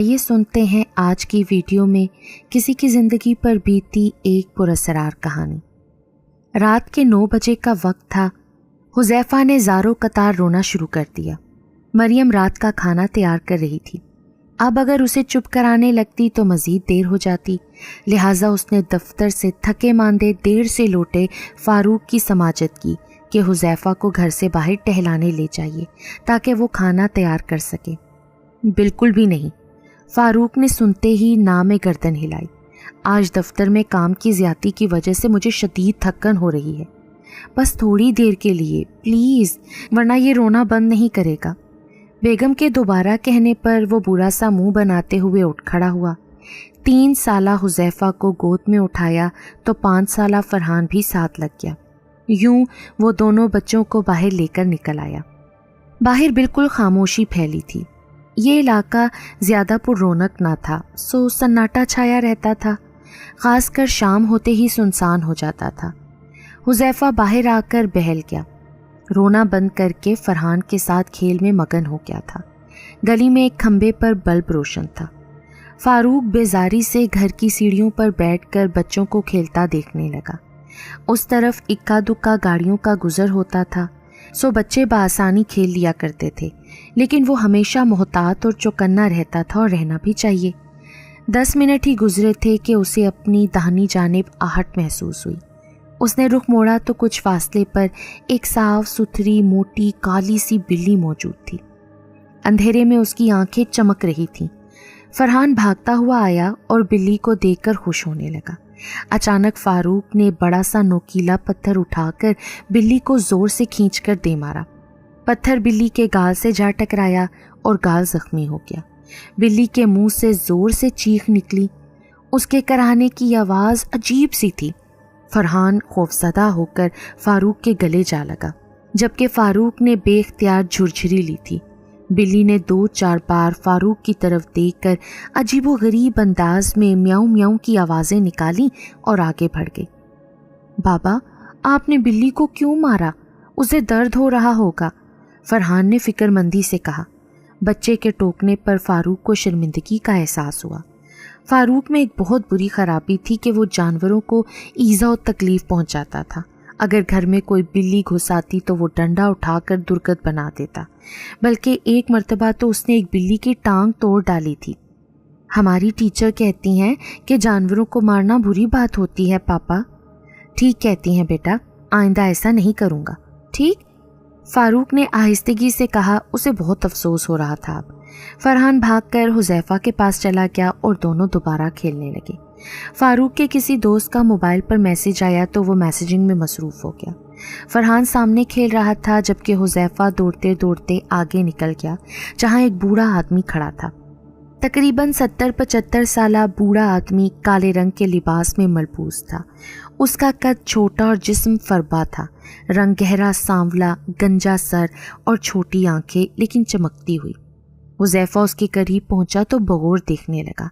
ये सुनते हैं आज की वीडियो में किसी की ज़िंदगी पर बीती एक पुरअसरार कहानी। रात के 9 बजे का वक्त था। हुज़ैफ़ा ने ज़ारो कतार रोना शुरू कर दिया। मरियम रात का खाना तैयार कर रही थी। अब अगर उसे चुप कराने लगती तो मज़ीद देर हो जाती, लिहाजा उसने दफ्तर से थके मांदे देर से लौटे फ़ारूक की समाजत की कि हुज़ैफ़ा को घर से बाहर टहलाने ले जाइए ताकि वो खाना तैयार कर सके। बिल्कुल भी नहीं, फ़ारूक ने सुनते ही ना में गर्दन हिलाई। आज दफ्तर में काम की ज़्यादती की वजह से मुझे शदीद थकन हो रही है, बस थोड़ी देर के लिए प्लीज़, वरना ये रोना बंद नहीं करेगा। बेगम के दोबारा कहने पर वो बुरा सा मुंह बनाते हुए उठ खड़ा हुआ। 3 साला हुज़ैफ़ा को गोद में उठाया तो 5 साला फरहान भी साथ लग गया। यूं वो दोनों बच्चों को बाहर लेकर निकल आया। बाहर बिल्कुल खामोशी फैली थी। ये इलाका ज़्यादा पुररौनक ना था, सो सन्नाटा छाया रहता था। ख़ासकर शाम होते ही सुनसान हो जाता था। हुज़ैफ़ा बाहर आकर बहल गया। रोना बंद करके फरहान के साथ खेल में मगन हो गया था। गली में एक खंबे पर बल्ब रोशन था। फ़ारूक बेजारी से घर की सीढ़ियों पर बैठकर बच्चों को खेलता देखने लगा। उस तरफ इक्का दुक्का गाड़ियों का गुज़र होता था, सो बच्चे बआसानी खेल लिया करते थे, लेकिन वो हमेशा मोहतात और चौकन्ना रहता था, और रहना भी चाहिए। 10 मिनट ही गुजरे थे कि उसे अपनी दाहिनी जानिब आहट महसूस हुई। उसने रुख मोड़ा तो कुछ फासले पर एक साफ सुथरी मोटी काली सी बिल्ली मौजूद थी। अंधेरे में उसकी आंखें चमक रही थीं। फरहान भागता हुआ आया और बिल्ली को देखकर खुश होने लगा। अचानक फ़ारूक ने बड़ा सा नोकीला पत्थर उठाकर बिल्ली को ज़ोर से खींचकर दे मारा। पत्थर बिल्ली के गाल से जा टकराया और गाल ज़ख्मी हो गया। बिल्ली के मुंह से ज़ोर से चीख निकली। उसके कराहने की आवाज़ अजीब सी थी। फरहान खौफज़दा होकर फ़ारूक के गले जा लगा, जबकि फ़ारूक ने बेख्तियार झुरझुरी ली थी। बिल्ली ने 2-4 बार फ़ारूक की तरफ देखकर अजीबो गरीब अंदाज में म्याऊं म्याऊं की आवाज़ें निकाली और आगे बढ़ गई। बाबा, आपने बिल्ली को क्यों मारा? उसे दर्द हो रहा होगा, फरहान ने फ़िक्रमंदी से कहा। बच्चे के टोकने पर फ़ारूक को शर्मिंदगी का एहसास हुआ। फ़ारूक में एक बहुत बुरी ख़राबी थी कि वो जानवरों को ईज़ा और तकलीफ़ पहुंचाता था। अगर घर में कोई बिल्ली घुस आती तो वो डंडा उठाकर दुर्गत बना देता। बल्कि एक मर्तबा तो उसने एक बिल्ली की टांग तोड़ डाली थी। हमारी टीचर कहती हैं कि जानवरों को मारना बुरी बात होती है पापा। ठीक कहती हैं बेटा, आइंदा ऐसा नहीं करूँगा, ठीक? फ़ारूक ने आहिस्तगी से कहा। उसे बहुत अफसोस हो रहा था। अब फरहान भागकर हुज़ैफ़ा के पास चला गया और दोनों दोबारा खेलने लगे। फ़ारूक के किसी दोस्त का मोबाइल पर मैसेज आया तो वो मैसेजिंग में मसरूफ़ हो गया। फरहान सामने खेल रहा था, जबकि हुज़ैफ़ा दौड़ते दौड़ते आगे निकल गया जहाँ एक बूढ़ा आदमी खड़ा था। तकरीबन 70-75 साला बूढ़ा आदमी काले रंग के लिबास में मलबूस था। उसका कद छोटा और जिस्म फरबा था। रंग गहरा सांवला, गंजा सर और छोटी आंखें, लेकिन चमकती हुई। हुज़ैफ़ा उसके करीब पहुंचा तो बगौर देखने लगा।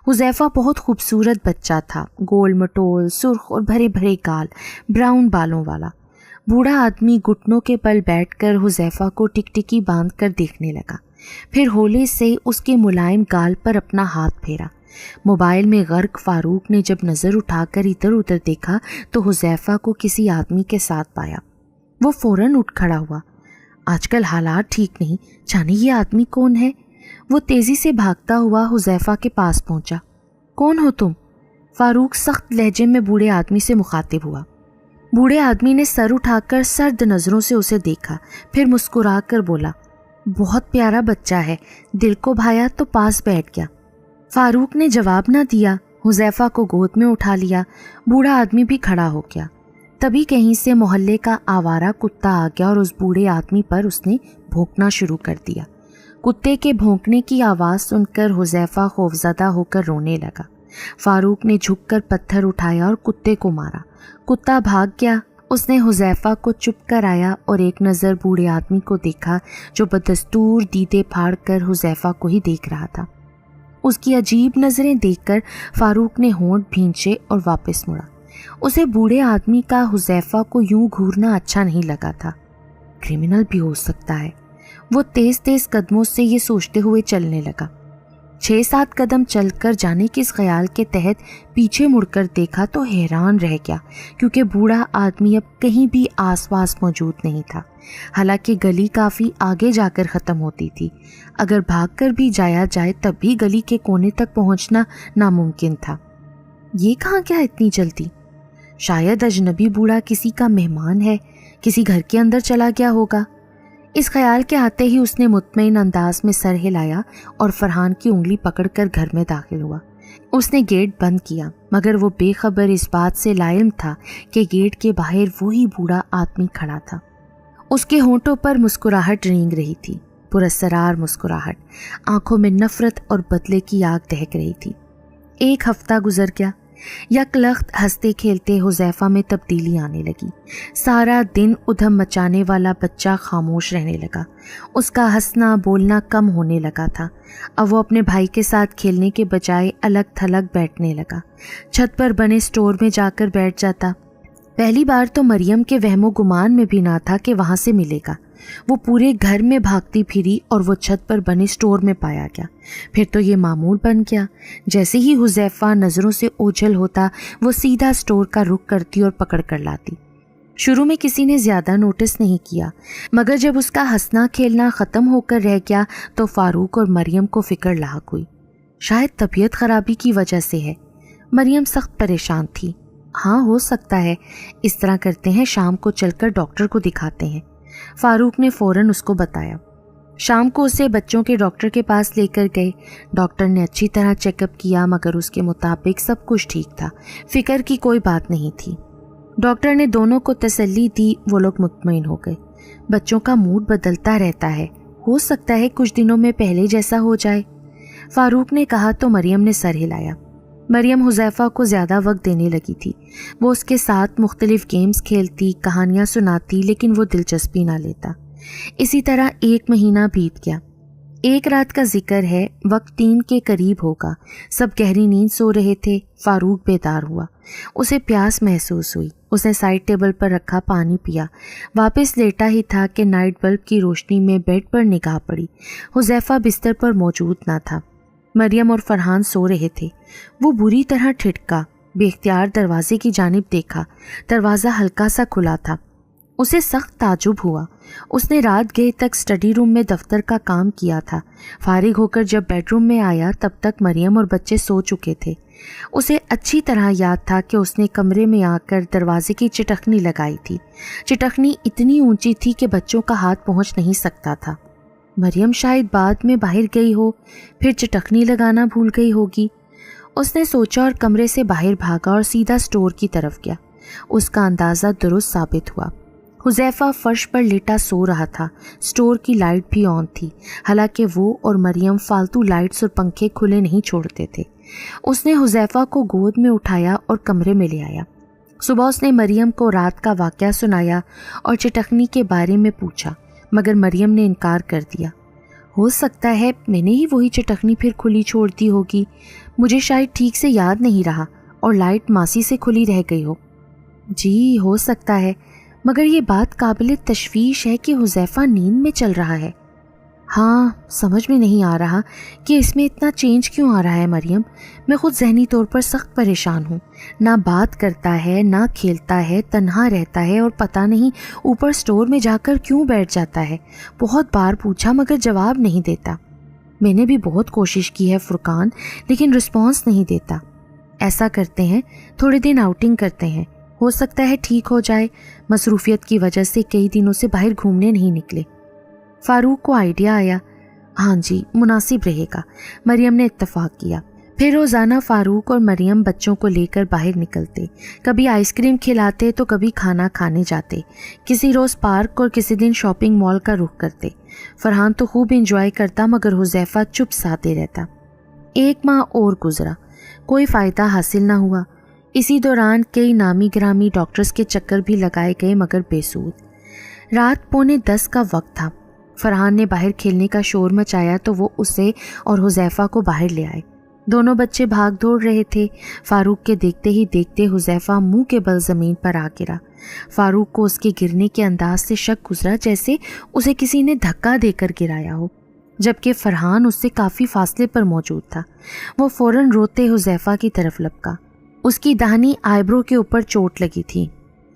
हुज़ैफ़ा बहुत खूबसूरत बच्चा था, गोल मटोल, सुर्ख और भरे भरे गाल, ब्राउन बालों वाला। बूढ़ा आदमी घुटनों के बल बैठकर हुज़ैफ़ा को टिकटिकी बांध कर देखने लगा। फिर होले से उसके मुलायम गाल पर अपना हाथ फेरा। मोबाइल में गर्क फ़ारूक ने जब नज़र उठाकर इधर उधर देखा तो हुज़ैफ़ा को किसी आदमी के साथ पाया। वो फ़ौरन उठ खड़ा हुआ। आजकल हालात ठीक नहीं, जाने ये आदमी कौन है? वो तेज़ी से भागता हुआ हुज़ैफ़ा के पास पहुंचा। कौन हो तुम? फ़ारूक सख्त लहजे में बूढ़े आदमी से मुखातिब हुआ। बूढ़े आदमी ने सर उठाकर सर्द नज़रों से उसे देखा, फिर मुस्कुरा कर बोला, बहुत प्यारा बच्चा है, दिल को भाया तो पास बैठ गया। फ़ारूक ने जवाब न दिया। हुज़ैफ़ा को गोद में उठा लिया। बूढ़ा आदमी भी खड़ा हो गया। तभी कहीं से मोहल्ले का आवारा कुत्ता आ गया और उस बूढ़े आदमी पर उसने भौंकना शुरू कर दिया। कुत्ते के भौंकने की आवाज़ सुनकर हुज़ैफ़ा खौफज़दा होकर रोने लगा। फ़ारूक ने झुककर पत्थर उठाया और कुत्ते को मारा। कुत्ता भाग गया। उसने हुज़ैफ़ा को चुप कराया और एक नज़र बूढ़े आदमी को देखा, जो बदस्तूर दीदे फाड़ कर हुज़ैफ़ा को ही देख रहा था। उसकी अजीब नज़रें देखकर फ़ारूक ने होंठ भींचे और वापस मुड़ा। उसे बूढ़े आदमी का हुज़ैफ़ा को यूं घूरना अच्छा नहीं लगा था। क्रिमिनल भी हो सकता है। वो तेज़ तेज़ कदमों से ये सोचते हुए चलने लगा। 6-7 कदम चलकर जाने के इस ख्याल के तहत पीछे मुड़कर देखा तो हैरान रह गया, क्योंकि बूढ़ा आदमी अब कहीं भी आसपास मौजूद नहीं था। हालांकि गली काफ़ी आगे जाकर ख़त्म होती थी। अगर भागकर भी जाया जाए तब भी गली के कोने तक पहुंचना नामुमकिन था। ये कहाँ क्या इतनी जल्दी? शायद अजनबी बूढ़ा किसी का मेहमान है, किसी घर के अंदर चला गया होगा। इस ख्याल के आते ही उसने मुतमईन अंदाज में सर हिलाया और फरहान की उंगली पकड़कर घर में दाखिल हुआ। उसने गेट बंद किया, मगर वो बेखबर इस बात से लाइल्म था कि गेट के बाहर वही बूढ़ा आदमी खड़ा था। उसके होंठों पर मुस्कुराहट रेंग रही थी, पुरस्सरार मुस्कुराहट। आंखों में नफरत और बदले की आग दहक रही थी। 1 हफ्ता गुजर गया। यकलख्त हंसते खेलते हुज़ैफा में तब्दीली आने लगी। सारा दिन उधम मचाने वाला बच्चा खामोश रहने लगा। उसका हंसना बोलना कम होने लगा था। अब वो अपने भाई के साथ खेलने के बजाय अलग थलग बैठने लगा। छत पर बने स्टोर में जाकर बैठ जाता। पहली बार तो मरियम के वहमो गुमान में भी ना था कि वहाँ से मिलेगा। वो पूरे घर में भागती फिरी और वो छत पर बने स्टोर में पाया गया। फिर तो ये मामूल बन गया। जैसे ही हुज़ैफा नज़रों से ओझल होता, वो सीधा स्टोर का रुख करती और पकड़ कर लाती। शुरू में किसी ने ज़्यादा नोटिस नहीं किया, मगर जब उसका हंसना खेलना ख़त्म होकर रह गया तो फारूक और मरियम को फ़िक्र लाहक हुई। शायद तबीयत ख़राबी की वजह से है। मरियम सख्त परेशान थी। हाँ, हो सकता है। इस तरह करते हैं, शाम को चलकर डॉक्टर को दिखाते हैं। फारूक ने फ़ौरन उसको बताया। शाम को उसे बच्चों के डॉक्टर के पास लेकर गए। डॉक्टर ने अच्छी तरह चेकअप किया, मगर उसके मुताबिक सब कुछ ठीक था। फ़िक्र की कोई बात नहीं थी। डॉक्टर ने दोनों को तसल्ली दी। वो लोग मुतमईन हो गए। बच्चों का मूड बदलता रहता है, हो सकता है कुछ दिनों में पहले जैसा हो जाए। फारूक ने कहा तो मरियम ने सर हिलाया। मरियम हुज़ैफा को ज़्यादा वक्त देने लगी थी। वो उसके साथ मुख्तलिफ गेम्स खेलती, कहानियाँ सुनाती, लेकिन वो दिलचस्पी ना लेता। इसी तरह 1 महीना बीत गया। एक रात का जिक्र है, वक्त 3 के करीब होगा। सब गहरी नींद सो रहे थे। फारूक बेदार हुआ। उसे प्यास महसूस हुई। उसने साइड टेबल पर रखा पानी पिया। वापस लेटा ही था कि नाइट बल्ब की रोशनी में बेड पर निगाह पड़ी। हुज़ैफा बिस्तर पर मौजूद ना था। मरियम और फरहान सो रहे थे। वो बुरी तरह ठिठका। बेख्तियार दरवाजे की जानिब देखा। दरवाज़ा हल्का सा खुला था। उसे सख्त ताजुब हुआ। उसने रात गए तक स्टडी रूम में दफ्तर का काम किया था। फारिग होकर जब बेडरूम में आया तब तक मरियम और बच्चे सो चुके थे। उसे अच्छी तरह याद था कि उसने कमरे में आकर दरवाजे की चिटकनी लगाई थी। चिटकनी इतनी ऊंची थी कि बच्चों का हाथ पहुंच नहीं सकता था। मरियम शायद बाद में बाहर गई हो, फिर चिटकनी लगाना भूल गई होगी। उसने सोचा और कमरे से बाहर भागा और सीधा स्टोर की तरफ गया। उसका अंदाज़ा दुरुस्त साबित हुआ। हुज़ैफा फर्श पर लेटा सो रहा था। स्टोर की लाइट भी ऑन थी। हालांकि वो और मरियम फालतू लाइट्स और पंखे खुले नहीं छोड़ते थे। उसने हुज़ैफा को गोद में उठाया और कमरे में ले आया। सुबह उसने मरियम को रात का वाक़या सुनाया और चिटकनी के बारे में पूछा, मगर मरियम ने इनकार कर दिया। हो सकता है मैंने ही वही चिटकनी फिर खुली छोड़ दी होगी। मुझे शायद ठीक से याद नहीं रहा और लाइट मासी से खुली रह गई हो। जी, हो सकता है, मगर ये बात काबिल तशवीश है कि हुज़ैफा नींद में चल रहा है। हाँ, समझ में नहीं आ रहा कि इसमें इतना चेंज क्यों आ रहा है मरियम। मैं खुद ज़हनी तौर पर सख्त परेशान हूँ। ना बात करता है, ना खेलता है, तन्हा रहता है और पता नहीं ऊपर स्टोर में जाकर क्यों बैठ जाता है। बहुत बार पूछा मगर जवाब नहीं देता। मैंने भी बहुत कोशिश की है फुरकान, लेकिन रिस्पॉन्स नहीं देता। ऐसा करते हैं, थोड़े दिन आउटिंग करते हैं, हो सकता है ठीक हो जाए। मसरूफियत की वजह से कई दिनों से बाहर घूमने नहीं निकले। फारूक को आइडिया आया। हाँ जी, मुनासिब रहेगा। मरियम ने इत्तफाक किया। फिर रोज़ाना फारूक और मरियम बच्चों को लेकर बाहर निकलते। कभी आइसक्रीम खिलाते तो कभी खाना खाने जाते। किसी रोज़ पार्क और किसी दिन शॉपिंग मॉल का रुख करते। फरहान तो खूब एंजॉय करता, मगर हुज़ैफा चुप साधे रहता। 1 माह और गुजरा, कोई फ़ायदा हासिल ना हुआ। इसी दौरान कई नामी गिरामी डॉक्टर्स के चक्कर भी लगाए गए, मगर बेसूद। रात 9:45 का वक्त था। फरहान ने बाहर खेलने का शोर मचाया तो वो उसे और हुज़ैफा को बाहर ले आए। दोनों बच्चे भाग दौड़ रहे थे। फारूक के देखते ही देखते हुज़ैफा मुंह के बल ज़मीन पर आ गिरा। फारूक को उसके गिरने के अंदाज से शक गुजरा, जैसे उसे किसी ने धक्का देकर गिराया हो। جبکہ فرحان اس سے کافی فاصلے پر موجود تھا۔ وہ فوراً روتے حذیفہ کی طرف لپکا۔ اس کی داہنی آئیبرو کے اوپر چوٹ لگی تھی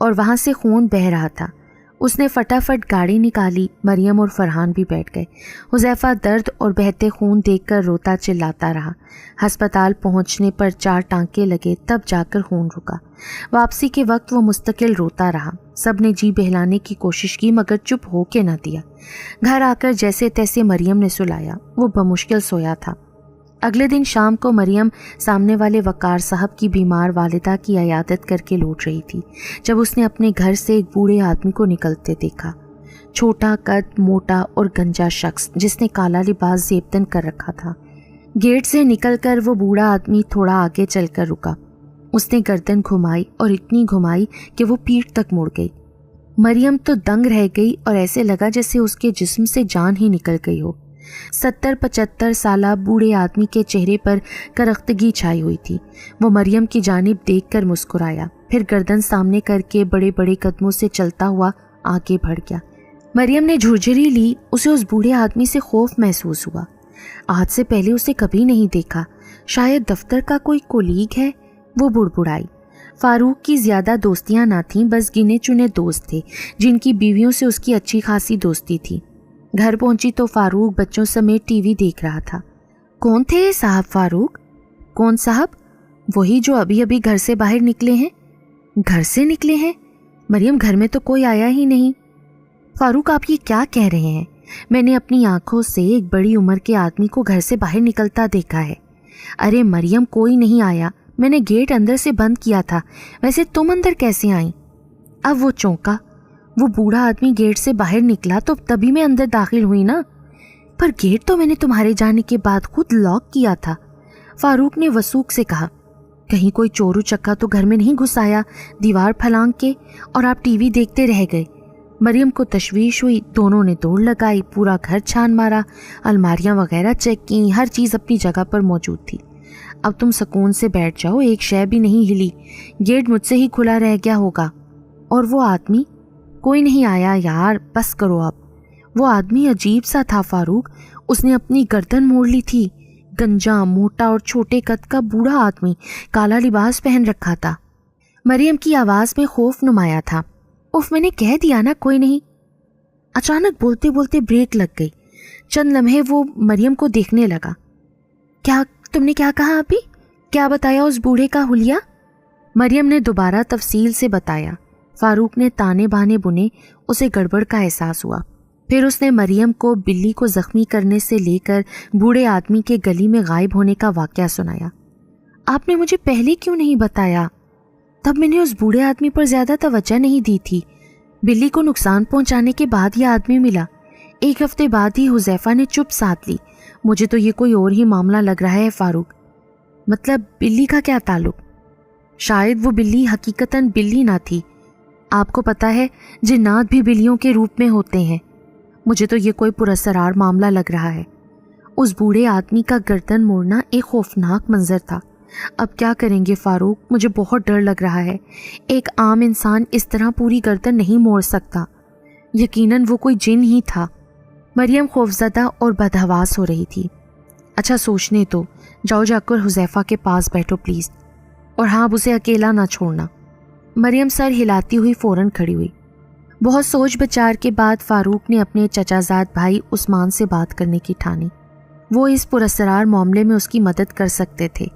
اور وہاں سے خون بہہ رہا تھا۔ اس نے فٹافٹ گاڑی نکالی، مریم اور فرحان بھی بیٹھ گئے۔ حذیفہ درد اور بہتے خون دیکھ کر روتا چلاتا رہا۔ ہسپتال پہنچنے پر 4 ٹانکے لگے، تب جا کر خون رکا۔ واپسی کے وقت وہ مستقل روتا رہا۔ سب نے جی بہلانے کی کوشش کی مگر چپ ہو کے نہ دیا۔ گھر آ کر جیسے تیسے مریم نے سلایا۔ وہ بمشکل سویا تھا۔ اگلے دن شام کو مریم سامنے والے وقار صاحب کی بیمار والدہ کی عیادت کر کے لوٹ رہی تھی جب اس نے اپنے گھر سے ایک بوڑھے آدمی کو نکلتے دیکھا۔ چھوٹا قد، موٹا اور گنجا شخص جس نے کالا لباس زیبدن کر رکھا تھا۔ گیٹ سے نکل کر وہ بوڑھا آدمی تھوڑا آگے چل کر رکا۔ اس نے گردن گھمائی اور اتنی گھمائی کہ وہ پیٹھ تک مڑ گئی۔ مریم تو دنگ رہ گئی اور ایسے لگا جیسے اس کے جسم سے جان ہی نکل گئی ہو۔ 70-75 سالہ بوڑھے آدمی کے چہرے پر کرختگی چھائی ہوئی تھی۔ وہ مریم کی جانب دیکھ کر مسکرایا، پھر گردن سامنے کر کے بڑے بڑے قدموں سے چلتا ہوا آگے بڑھ گیا۔ مریم نے جھرجھری لی۔ اسے اس بوڑھے آدمی سے خوف محسوس ہوا۔ آج سے پہلے اسے کبھی نہیں دیکھا۔ شاید دفتر کا کوئی کولیگ ہے۔ وہ بڑبڑائی۔ فاروق کی زیادہ دوستیاں نہ تھیں، بس گنے چنے دوست تھے جن کی بیویوں سے اس کی اچھی خاصی دوستی تھی۔ گھر پہنچی تو فاروق بچوں سمیت ٹی وی دیکھ رہا تھا۔ کون تھے یہ صاحب فاروق؟ کون صاحب؟ وہی جو ابھی ابھی گھر سے باہر نکلے ہیں۔ گھر سے نکلے ہیں؟ مریم گھر میں تو کوئی آیا ہی نہیں۔ فاروق آپ یہ کیا کہہ رہے ہیں؟ میں نے اپنی آنکھوں سے ایک بڑی عمر کے آدمی کو گھر سے باہر نکلتا دیکھا ہے۔ ارے مریم کوئی نہیں آیا، میں نے گیٹ اندر سے بند کیا تھا، ویسے تم اندر کیسے آئیں؟ اب وہ چونکا۔ وہ بوڑھا آدمی گیٹ سے باہر نکلا تو تبھی میں اندر داخل ہوئی نا۔ پر گیٹ تو میں نے تمہارے جانے کے بعد خود لاک کیا تھا، فاروق نے وسوق سے کہا۔ کہیں کوئی چورو چکا تو گھر میں نہیں گھس آیا دیوار پھلانگ کے اور آپ ٹی وی دیکھتے رہ گئے؟ مریم کو تشویش ہوئی۔ دونوں نے دوڑ لگائی، پورا گھر چھان مارا، الماریاں وغیرہ چیک کی، ہر چیز اپنی جگہ پر موجود تھی۔ اب تم سکون سے بیٹھ جاؤ، ایک شے بھی نہیں ہلی، گیٹ مجھ سے ہی کھلا رہ گیا ہوگا۔ اور وہ آدمی؟ کوئی نہیں آیا یار، بس کرو اب۔ وہ آدمی عجیب سا تھا فاروق، اس نے اپنی گردن موڑ لی تھی۔ گنجا، موٹا اور چھوٹے قد کا بوڑھا آدمی، کالا لباس پہن رکھا تھا۔ مریم کی آواز میں خوف نمایاں تھا۔ اف میں نے کہہ دیا نا کوئی نہیں۔ اچانک بولتے بولتے بریک لگ گئی۔ چند لمحے وہ مریم کو دیکھنے لگا۔ کیا تم نے کیا کہا ابھی؟ کیا بتایا اس بوڑھے کا حلیہ؟ مریم نے دوبارہ تفصیل سے بتایا۔ فاروق نے تانے بانے بنے، اسے گڑبڑ کا احساس ہوا۔ پھر اس نے مریم کو بلی کو زخمی کرنے سے لے کر بوڑھے آدمی کے گلی میں غائب ہونے کا واقعہ سنایا۔ آپ نے مجھے پہلے کیوں نہیں بتایا؟ تب میں نے اس بوڑھے آدمی پر زیادہ توجہ نہیں دی تھی۔ بلی کو نقصان پہنچانے کے بعد یہ آدمی ملا۔ 1 ہفتے بعد ہی حذیفہ نے چپ ساتھ لی۔ مجھے تو یہ کوئی اور ہی معاملہ لگ رہا ہے فاروق۔ مطلب بلی کا کیا تعلق؟ شاید وہ بلی حقیقتاً بلی نہ تھی۔ آپ کو پتہ ہے جنات بھی بلیوں کے روپ میں ہوتے ہیں۔ مجھے تو یہ کوئی پراسرار معاملہ لگ رہا ہے۔ اس بوڑھے آدمی کا گردن موڑنا ایک خوفناک منظر تھا۔ اب کیا کریں گے فاروق؟ مجھے بہت ڈر لگ رہا ہے۔ ایک عام انسان اس طرح پوری گردن نہیں موڑ سکتا۔ یقیناً وہ کوئی جن ہی تھا۔ مریم خوفزدہ اور بدحواس ہو رہی تھی۔ اچھا سوچنے تو، جاؤ جا کر حذیفہ کے پاس بیٹھو پلیز، اور ہاں اب اسے اکیلا نہ چھوڑنا۔ مریم سر ہلاتی ہوئی فوراً کھڑی ہوئی۔ بہت سوچ بچار کے بعد فاروق نے اپنے چچا زاد بھائی عثمان سے بات کرنے کی ٹھانی۔ وہ اس پراسرار معاملے میں اس کی مدد کر سکتے تھے۔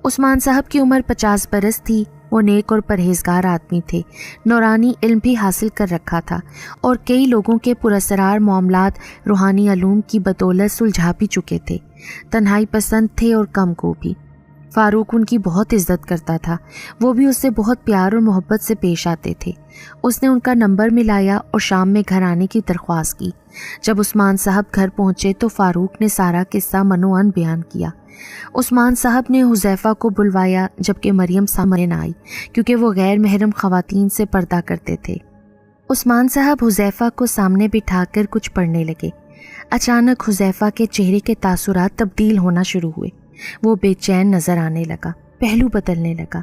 عثمان صاحب کی عمر 50 برس تھی۔ وہ نیک اور پرہیزگار آدمی تھے، نورانی علم بھی حاصل کر رکھا تھا اور کئی لوگوں کے پراسرار معاملات روحانی علوم کی بدولت سلجھا بھی چکے تھے۔ تنہائی پسند تھے اور کم گو بھی۔ فاروق ان کی بہت عزت کرتا تھا، وہ بھی اس سے بہت پیار اور محبت سے پیش آتے تھے۔ اس نے ان کا نمبر ملایا اور شام میں گھر آنے کی درخواست کی۔ جب عثمان صاحب گھر پہنچے تو فاروق نے سارا قصہ منوعن بیان کیا۔ عثمان صاحب نے حذیفہ کو بلوایا جبکہ مریم سامنے نہ آئی کیونکہ وہ غیر محرم خواتین سے پردہ کرتے تھے۔ عثمان صاحب حذیفہ کو سامنے بٹھا کر کچھ پڑھنے لگے۔ اچانک حذیفہ کے چہرے کے تاثرات تبدیل ہونا شروع ہوئے۔ وہ بے چین نظر آنے لگا، پہلو بدلنے لگا۔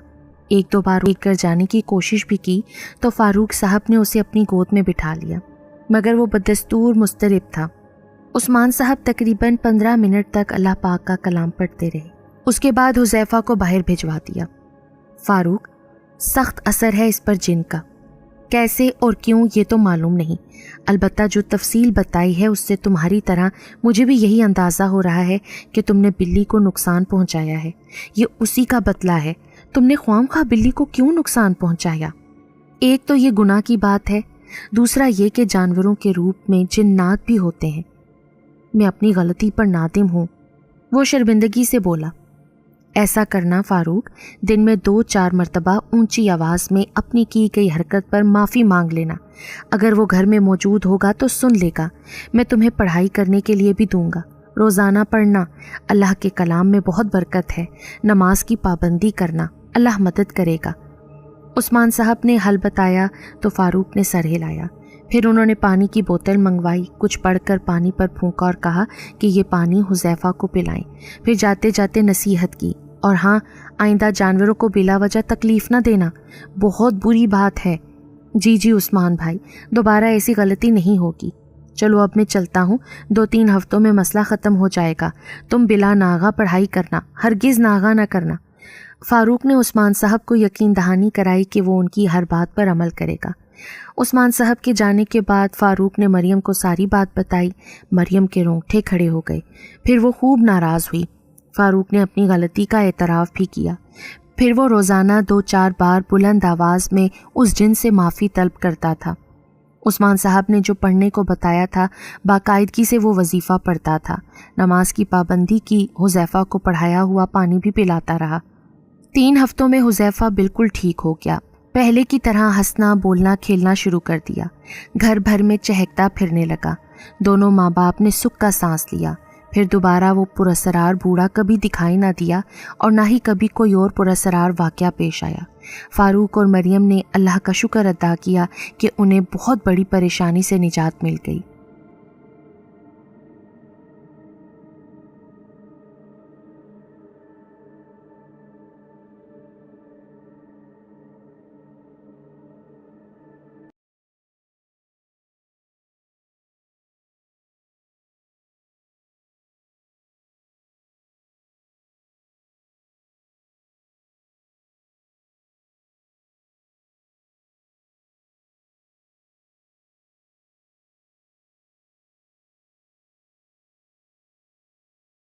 1-2 بار اٹھ کر جانے کی کوشش بھی کی تو فاروق صاحب نے اسے اپنی گود میں بٹھا لیا، مگر وہ بدستور مضطرب تھا۔ عثمان صاحب تقریباً 15 منٹ تک اللہ پاک کا کلام پڑھتے رہے۔ اس کے بعد حذیفہ کو باہر بھجوا دیا۔ فاروق، سخت اثر ہے اس پر جن کا، کیسے اور کیوں یہ تو معلوم نہیں، البتہ جو تفصیل بتائی ہے اس سے تمہاری طرح مجھے بھی یہی اندازہ ہو رہا ہے کہ تم نے بلی کو نقصان پہنچایا ہے۔ یہ اسی کا بدلہ ہے۔ تم نے خواہ مخواہ بلی کو کیوں نقصان پہنچایا؟ ایک تو یہ گناہ کی بات ہے، دوسرا یہ کہ جانوروں کے روپ میں جنات بھی ہوتے ہیں۔ میں اپنی غلطی پر نادم ہوں، وہ شرمندگی سے بولا۔ ایسا کرنا فاروق، دن میں 2-4 مرتبہ اونچی آواز میں اپنی کی گئی حرکت پر معافی مانگ لینا۔ اگر وہ گھر میں موجود ہوگا تو سن لے گا۔ میں تمہیں پڑھائی کرنے کے لیے بھی دوں گا۔ روزانہ پڑھنا، اللہ کے کلام میں بہت برکت ہے۔ نماز کی پابندی کرنا، اللہ مدد کرے گا۔ عثمان صاحب نے حل بتایا تو فاروق نے سر ہلایا۔ پھر انہوں نے پانی کی بوتل منگوائی، کچھ پڑھ کر پانی پر پھونکا اور کہا کہ یہ پانی حذیفہ کو پلائیں۔ پھر جاتے جاتے نصیحت کی، اور ہاں، آئندہ جانوروں کو بلا وجہ تکلیف نہ دینا، بہت بری بات ہے۔ جی عثمان بھائی، دوبارہ ایسی غلطی نہیں ہوگی۔ چلو اب میں چلتا ہوں، 2-3 ہفتوں میں مسئلہ ختم ہو جائے گا۔ تم بلا ناغہ پڑھائی کرنا، ہرگز ناغہ نہ کرنا۔ فاروق نے عثمان صاحب کو یقین دہانی کرائی کہ وہ ان کی ہر بات پر عمل کرے گا۔ عثمان صاحب کے جانے کے بعد فاروق نے مریم کو ساری بات بتائی۔ مریم کے رونگٹے کھڑے ہو گئے، پھر وہ خوب ناراض ہوئی۔ فاروق نے اپنی غلطی کا اعتراف بھی کیا۔ پھر وہ روزانہ 2-4 بار بلند آواز میں اس جن سے معافی طلب کرتا تھا۔ عثمان صاحب نے جو پڑھنے کو بتایا تھا باقاعدگی سے وہ وظیفہ پڑھتا تھا۔ نماز کی پابندی کی، حذیفہ کو پڑھایا ہوا پانی بھی پلاتا رہا۔ 3 ہفتوں میں حذیفہ بالکل ٹھیک ہو گیا۔ پہلے کی طرح ہنسنا، بولنا، کھیلنا شروع کر دیا۔ گھر بھر میں چہکتا پھرنے لگا۔ دونوں ماں باپ نے سکھ کا سانس لیا۔ پھر دوبارہ وہ پراسرار بوڑھا کبھی دکھائی نہ دیا، اور نہ ہی کبھی کوئی اور پراسرار واقعہ پیش آیا۔ فاروق اور مریم نے اللہ کا شکر ادا کیا کہ انہیں بہت بڑی پریشانی سے نجات مل گئی۔